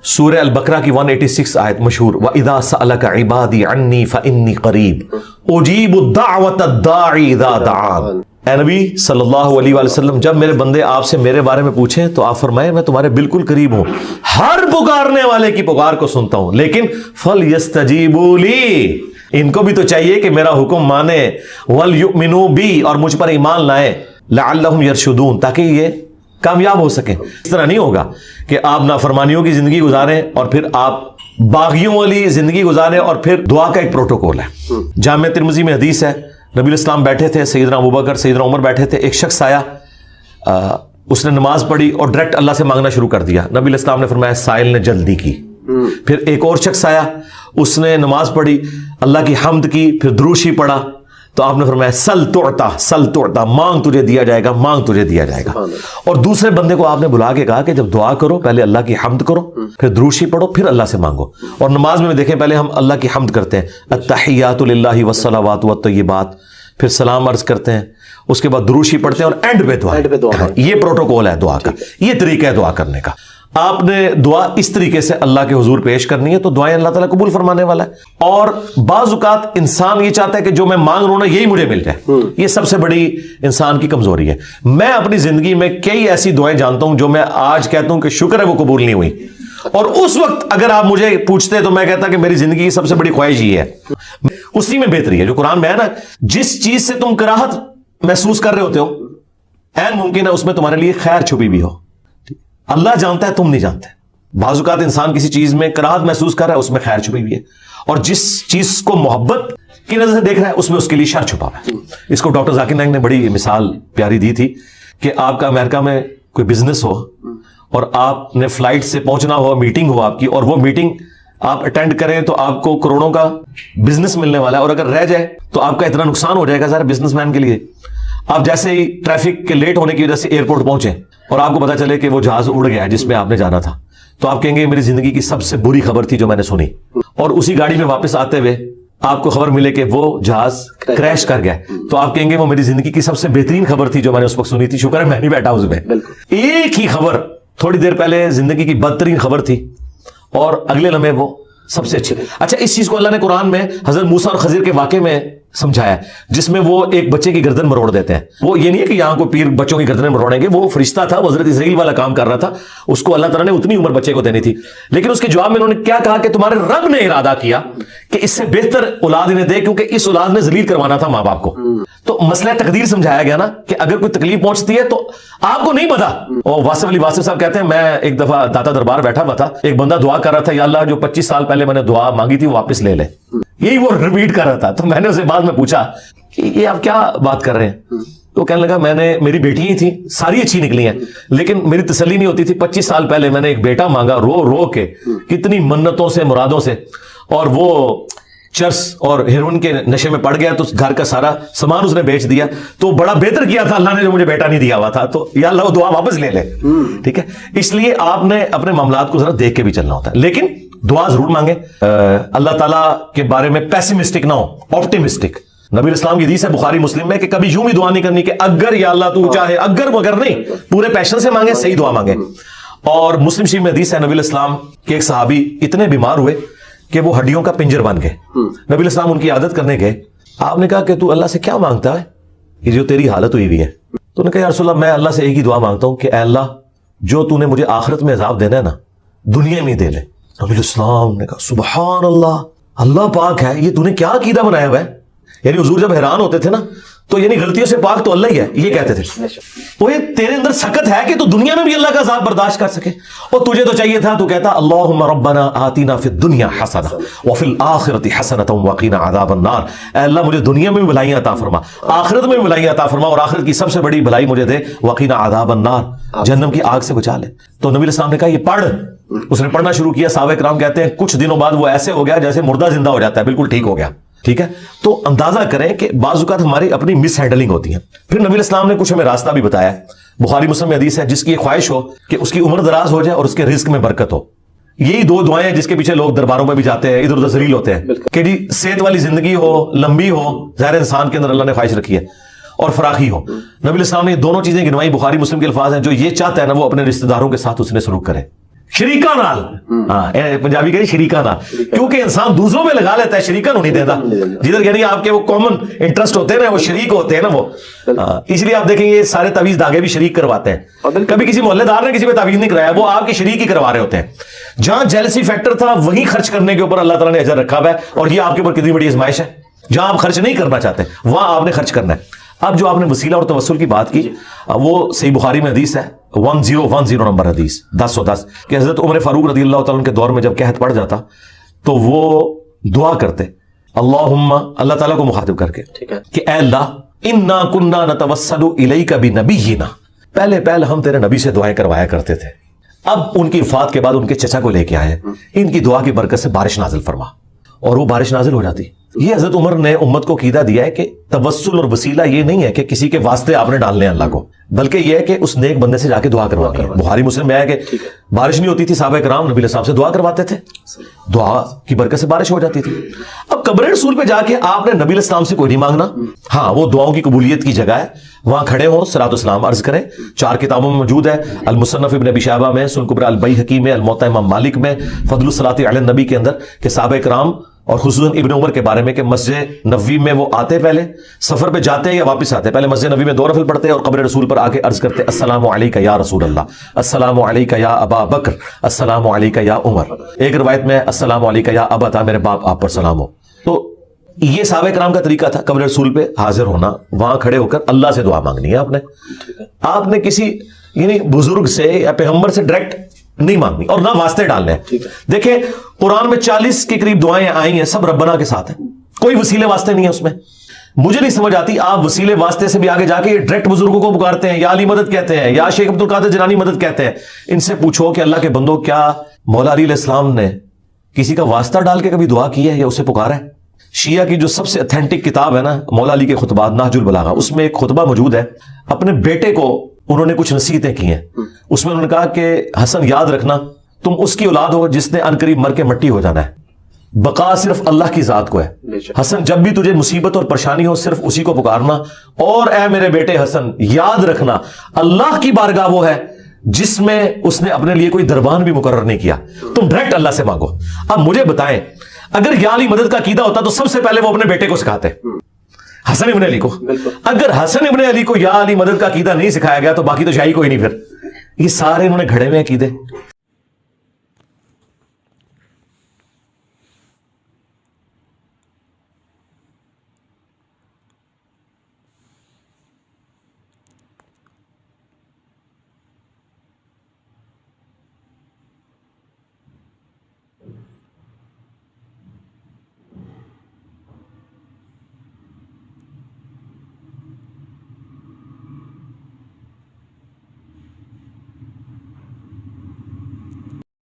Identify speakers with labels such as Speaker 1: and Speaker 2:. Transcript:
Speaker 1: سورہ البقرہ کی 186 آیت مشہور وَإِذَا سَأَلَكَ عِبَادِي عَنِّي فَإِنِّي قَرِيبٌ أُجِيبُ الدَّعْوَةَ الدَّاعِ إِذَا دَعَانِ۔ اے نبی صلی اللہ علیہ وآلہ وسلم، جب میرے بندے آپ سے میرے بارے میں پوچھیں تو آپ فرمائیں میں تمہارے بالکل قریب ہوں، ہر پکارنے والے کی پکار کو سنتا ہوں، لیکن فَلْيَسْتَجِيبُوا لِي، ان کو بھی تو چاہیے کہ میرا حکم مانے، وَلْيُؤْمِنُوا بِي، اور مجھ پر ایمان لائیں، لَعَلَّهُمْ يَرْشُدُونَ، تاکہ یہ کامیاب ہو سکیں۔ اس طرح نہیں ہوگا کہ آپ نافرمانیوں کی زندگی گزاریں اور پھر آپ باغیوں والی زندگی گزاریں اور پھر دعا کا ایک پروٹوکول ہے۔ جامع ترمذی میں حدیث ہے، نبی الاسلام بیٹھے تھے، سیدنا ابوبکر سیدنا عمر بیٹھے تھے، ایک شخص آیا، اس نے نماز پڑھی اور ڈائریکٹ اللہ سے مانگنا شروع کر دیا۔ نبی الاسلام نے فرمایا سائل نے جلدی کی۔ پھر ایک اور شخص آیا، اس نے نماز پڑھی، اللہ کی حمد کی، پھر دروشی پڑھا، تو آپ نے فرمایا سل تعطا، سل تعطا، مانگ تجھے دیا جائے گا، مانگ تجھے دیا جائے گا۔ اور دوسرے بندے کو آپ نے بلا کے کہا کہ جب دعا کرو پہلے اللہ کی حمد کرو، پھر دروشی پڑھو، پھر اللہ سے مانگو۔ اور نماز میں دیکھیں پہلے ہم اللہ کی حمد کرتے ہیں، التحیات للہ والصلوات والطیبات، پھر سلام عرض کرتے ہیں، اس کے بعد دروشی پڑھتے ہیں اور اینڈ پہ دعا۔ یہ پروٹوکول ہے دعا کا، یہ طریقہ ہے دعا کرنے کا۔ آپ نے دعا اس طریقے سے اللہ کے حضور پیش کرنی ہے تو دعائیں اللہ تعالیٰ قبول فرمانے والا ہے۔ اور بعض اوقات انسان یہ چاہتا ہے کہ جو میں مانگ رہا ہوں نا یہی مجھے مل جائے، یہ سب سے بڑی انسان کی کمزوری ہے۔ میں اپنی زندگی میں کئی ایسی دعائیں جانتا ہوں جو میں آج کہتا ہوں کہ شکر ہے وہ قبول نہیں ہوئی، اور اس وقت اگر آپ مجھے پوچھتے تو میں کہتا کہ میری زندگی کی سب سے بڑی خواہش یہ ہے۔ اسی میں بہتری ہے جو قرآن میں ہے نا، جس چیز سے تم کراہت محسوس کر رہے ہوتے ہو عین ممکن ہے اس میں تمہارے لیے خیر چھپی بھی ہو۔ اللہ جانتا ہے، تم نہیں جانتے۔ بعض اوقات انسان کسی چیز میں کراہت محسوس کر رہا ہے، اس میں خیر چھپی ہوئی ہے، اور جس چیز کو محبت کی نظر سے دیکھ رہا ہے اس میں اس کے لیے شر چھپا ہے۔ اس کو ڈاکٹر ذاکر نائک نے بڑی مثال پیاری دی تھی کہ آپ کا امریکہ میں کوئی بزنس ہو اور آپ نے فلائٹ سے پہنچنا ہو، میٹنگ ہو آپ کی، اور وہ میٹنگ آپ اٹینڈ کریں تو آپ کو کروڑوں کا بزنس ملنے والا ہے، اور اگر رہ جائے تو آپ کا اتنا نقصان ہو جائے گا سارے بزنس مین کے لیے۔ آپ جیسے ہی ٹریفک کے لیٹ ہونے کی وجہ سے ایئرپورٹ پہنچے اور آپ کو پتا چلے کہ وہ جہاز اڑ گیا ہے جس میں آپ نے جانا تھا، تو آپ کہیں گے میری زندگی کی سب سے بری خبر تھی جو میں نے سنی۔ اور اسی گاڑی میں واپس آتے ہوئے آپ کو خبر ملے کہ وہ جہاز کریش کر گیا، تو آپ کہیں گے وہ میری زندگی کی سب سے بہترین خبر تھی جو میں نے اس وقت سنی تھی، شکر ہے میں نہیں بیٹھا اس میں۔ ایک ہی خبر تھوڑی دیر پہلے زندگی کی بدترین خبر تھی اور اگلے لمحے وہ سب سے اچھی۔ اچھا، اس چیز کو اللہ نے قرآن میں حضرت موسیٰ اور خضر کے واقعے میں سمجھایا ہے، جس میں وہ ایک بچے کی گردن مروڑ دیتے ہیں۔ وہ یہ نہیں ہے کہ یہاں کو پیر بچوں کی گردنیں مروڑیں گے، وہ فرشتہ تھا، وہ حضرت اسرائیل والا کام کر رہا تھا، اس کو اللہ تعالیٰ نے اتنی عمر بچے کو دینی تھی، لیکن اس کے جواب میں انہوں نے کیا کہا کہ تمہارے رب نے ارادہ کیا کہ اس سے بہتر اولاد انہیں دے، کیونکہ اس اولاد نے ذلیل کروانا تھا ماں باپ کو۔ تو مسئلہ تقدیر سمجھایا گیا نا کہ اگر کوئی تکلیف پہنچتی ہے تو آپ کو نہیں پتا۔ اور واصف علی واصف صاحب کہتے ہیں میں ایک دفعہ داتا دربار بیٹھا ہوا تھا، ایک بندہ دعا کر رہا تھا یا اللہ جو 25 سال پہلے میں نے دعا مانگی تھی وہ واپس لے لے، یہی وہ ریپیٹ کر رہا تھا۔ تو میں نے اسے بعد میں پوچھا کہ یہ آپ کیا بات کر رہے ہیں؟ تو کہنے لگا میری بیٹی ہی تھی، ساری اچھی نکلی ہیں، لیکن میری تسلی نہیں ہوتی تھی۔ 25 سال پہلے میں نے ایک بیٹا مانگا رو رو کے، کتنی منتوں سے مرادوں سے، اور وہ چرس اور ہیروئن کے نشے میں پڑ گیا تو گھر کا سارا سامان اس نے بیچ دیا۔ تو بڑا بہتر کیا تھا اللہ نے جو مجھے بیٹا نہیں دیا ہوا تھا، تو یا اللہ وہ دعا واپس لے لے۔ ٹھیک ہے، اس لیے آپ نے اپنے معاملات کو ذرا دیکھ کے بھی چلنا ہوتا ہے، لیکن دعا ضرور مانگے۔ اللہ تعالیٰ کے بارے میں پیسمسٹک نہ ہو، آپٹیمسٹک۔ نبی اسلام کی حدیث ہے بخاری مسلم میں کہ کبھی یوں بھی دعا نہیں کرنی کہ اگر یا اللہ تو چاہے، اگر مگر نہیں، پورے پیشن سے مانگے، صحیح دعا مانگے۔ اور مسلم شریف میں حدیث ہے نبی اسلام کے ایک صحابی اتنے بیمار ہوئے کہ وہ ہڈیوں کا پنجر بن گئے۔ نبی الاسلام ان کی عادت کرنے گئے، آپ نے کہا کہ تو اللہ سے کیا مانگتا ہے یہ جو تیری حالت ہوئی ہوئی ہے؟ تو نے کہا یا رسول اللہ میں اللہ سے ایک ہی دعا مانگتا ہوں کہ اے اللہ جو تو نے مجھے آخرت میں عذاب دینا ہے نا دنیا میں دے لے۔ نبی الاسلام نے کہا سبحان اللہ، اللہ پاک ہے، یہ تو نے کیا عقیدہ بنایا ہوا ہے؟ یعنی حضور جب حیران ہوتے تھے نا تو یعنی غلطیوں سے پاک تو اللہ ہی ہے، یہ کہتے تھے وہ تیرے اندر سخت ہے کہ تو دنیا میں بھی اللہ کا عذاب برداشت کر سکے، اور تجھے تو چاہیے تھا تو کہتا اللہم ربنا آتنا فی الدنیا حسنہ وفی الآخرۃ حسنۃ وقنا عذاب النار۔ اے اللہ مجھے دنیا میں بھی بھلائیاں عطا فرما، آخرت میں بھی بھلائیاں عطا فرما، اور آخرت کی سب سے بڑی بھلائی مجھے دے، وقنا عذاب النار، جہنم کی آگ سے بچا لے۔ تو نبی الاسلام نے کہا یہ پڑھ، اس نے پڑھنا شروع کیا۔ صحابہ کرام کہتے ہیں کچھ دنوں بعد وہ ایسے ہو گیا جیسے مردہ زندہ ہو جاتا ہے، بالکل ٹھیک ہو گیا۔ ٹھیک ہے، تو اندازہ کریں کہ بعض اوقات ہماری اپنی مس ہینڈلنگ ہوتی ہے۔ پھر نبی الاسلام نے کچھ ہمیں راستہ بھی بتایا ہے، بخاری مسلم میں حدیث ہے جس کی یہ خواہش ہو کہ اس کی عمر دراز ہو جائے اور اس کے رزق میں برکت ہو، یہی دو دعائیں ہیں جس کے پیچھے لوگ درباروں میں بھی جاتے ہیں، ادھر ادھر ذلیل ہوتے ہیں کہ جی صحت والی زندگی ہو، لمبی ہو، ظاہر انسان کے اندر اللہ نے خواہش رکھی ہے، اور فراخی ہو۔ نبی الاسلام نے یہ دونوں چیزیں گنوائی، بخاری مسلم کے الفاظ ہیں جو یہ چاہتا ہے نا وہ اپنے رشتہ داروں کے ساتھ اس نے سلوک کرے، شریکا نال, ہاں پنجابی کہتے شریکا نال, کیونکہ انسان دوسروں پہ لگا لیتا ہے, شریکا نہیں دیتا. جدھر یعنی آپ کے وہ کامن انٹرسٹ ہوتے ہیں نا, وہ شریک ہوتے ہیں نا وہ, اس لیے آپ دیکھیں یہ سارے تعویذ دھاگے بھی شریک کرواتے ہیں. کبھی کسی محلے دار نے کسی پہ تعویذ نہیں کرایا, وہ آپ کے شریک ہی کروا رہے ہوتے ہیں. جہاں جیلسی فیکٹر تھا وہیں خرچ کرنے کے اوپر اللہ تعالیٰ نے اجر رکھا ہوا ہے, اور یہ آپ کے اوپر کتنی بڑی آزمائش ہے. جہاں آپ خرچ نہیں کرنا چاہتے وہاں آپ نے خرچ کرنا ہے. اب جو آپ نے وسیلہ اور توسل کی بات کی, وہ صحیح بخاری میں حدیث ہے 1010 نمبر حدیث 1010 کہ حضرت عمر فاروق رضی اللہ تعالیٰ کے دور میں جب قحط پڑ جاتا تو وہ دعا کرتے اللہم, اللہ تعالیٰ کو مخاطب کر کے کہ اے اللہ انا کنا نتوسل الیک بنبینا, پہلے ہم تیرے نبی سے دعائیں کروایا کرتے تھے, اب ان کی وفات کے بعد ان کے چچا کو لے کے آئے, ان کی دعا کی برکت سے بارش نازل فرما, اور وہ بارش نازل ہو جاتی. یہ حضرت عمر نے امت کو عقیدہ دیا ہے کہ توسل اور وسیلہ یہ نہیں ہے کہ کسی کے واسطے آپ نے ڈالنے اللہ کو, بلکہ یہ ہے کہ اس نیک بندے سے جا کے دعا کروانی ہے. بخاری مسلم میں آیا کہ بارش نہیں ہوتی تھی, صحابہ کرام نبی علیہ السلام سے دعا کرواتے تھے, دعا کی برکت سے بارش ہو جاتی تھی. اب قبر رسول پہ جا کے آپ نے نبی علیہ السلام سے کوئی نہیں مانگنا, ہاں وہ دعاؤں کی قبولیت کی جگہ ہے, وہاں کھڑے ہوں صلاۃ والسلام عرض کریں. 4 کتابوں میں موجود ہے, المصنف ابن ابی شیبہ میں, سنن کبری البیہقی میں, الموطأ امام مالک میں, فضل الصلاۃ علی النبی کے اندر, کہ صحابہ کرام اور خصوصاً ابن عمر کے بارے میں کہ مسجد نبوی میں وہ آتے, پہلے سفر پہ جاتے یا واپس آتے, پہلے مسجد نبوی میں 2 نفل پڑھتے اور قبر رسول پر آ کے عرض کرتے السلام علیک یا رسول اللہ, السلام علیک یا ابا بکر, السلام علیک یا عمر. ایک روایت میں السلام علیک یا ابا, میرے باپ آپ پر سلام ہو. تو یہ صحابہ کرام کا طریقہ تھا قبر رسول پہ حاضر ہونا, وہاں کھڑے ہو کر اللہ سے دعا مانگنی ہے. آپ نے کسی یعنی بزرگ سے یا پیغمبر سے ڈائریکٹ نہیں مانگنی, اور نہ واسطے ڈالنے ہیں. دیکھیں قرآن میں 40 کے قریب دعائیں آئی ہیں, سب ربنا کے ساتھ ہیں, کوئی وسیلے واسطے نہیں ہے اس میں. مجھے نہیں سمجھ آتی آپ وسیلے واسطے سے بھی آگے جا کے ڈائریکٹ بزرگوں کو پکارتے ہیں, یا علی مدد کہتے ہیں, یا شیخ عبد القادر جیلانی مدد کہتے ہیں. ان سے پوچھو کہ اللہ کے بندو کیا مولا علی علیہ السلام نے کسی کا واسطہ ڈال کے کبھی دعا کی ہے یا اسے پکارا ہے؟ شیعہ کی جو سب سے اتھینٹک کتاب ہے نا مولا علی کے خطبات, نہج البلاغہ, اس میں ایک خطبہ موجود ہے. اپنے بیٹے کو انہوں نے کچھ نصیحتیں کی ہیں, اس میں انہوں نے کہا کہ حسن یاد رکھنا تم اس کی اولاد ہو جس نے عنقریب مر کے مٹی ہو جانا ہے, بقا صرف اللہ کی ذات کو ہے. حسن جب بھی تجھے مصیبت اور پریشانی ہو صرف اسی کو پکارنا, اور اے میرے بیٹے حسن یاد رکھنا اللہ کی بارگاہ وہ ہے جس میں اس نے اپنے لیے کوئی دربان بھی مقرر نہیں کیا, تم ڈائریکٹ اللہ سے مانگو. اب مجھے بتائیں اگر یا علی مدد کا عقیدہ ہوتا تو سب سے پہلے وہ اپنے بیٹے کو سکھاتے, حسن ابن علی کو. اگر حسن ابن علی کو یا علی مدد کا عقیدہ نہیں سکھایا گیا تو باقی تو شاہی کوئی نہیں. پھر یہ سارے انہوں نے گھڑے میں عقیدے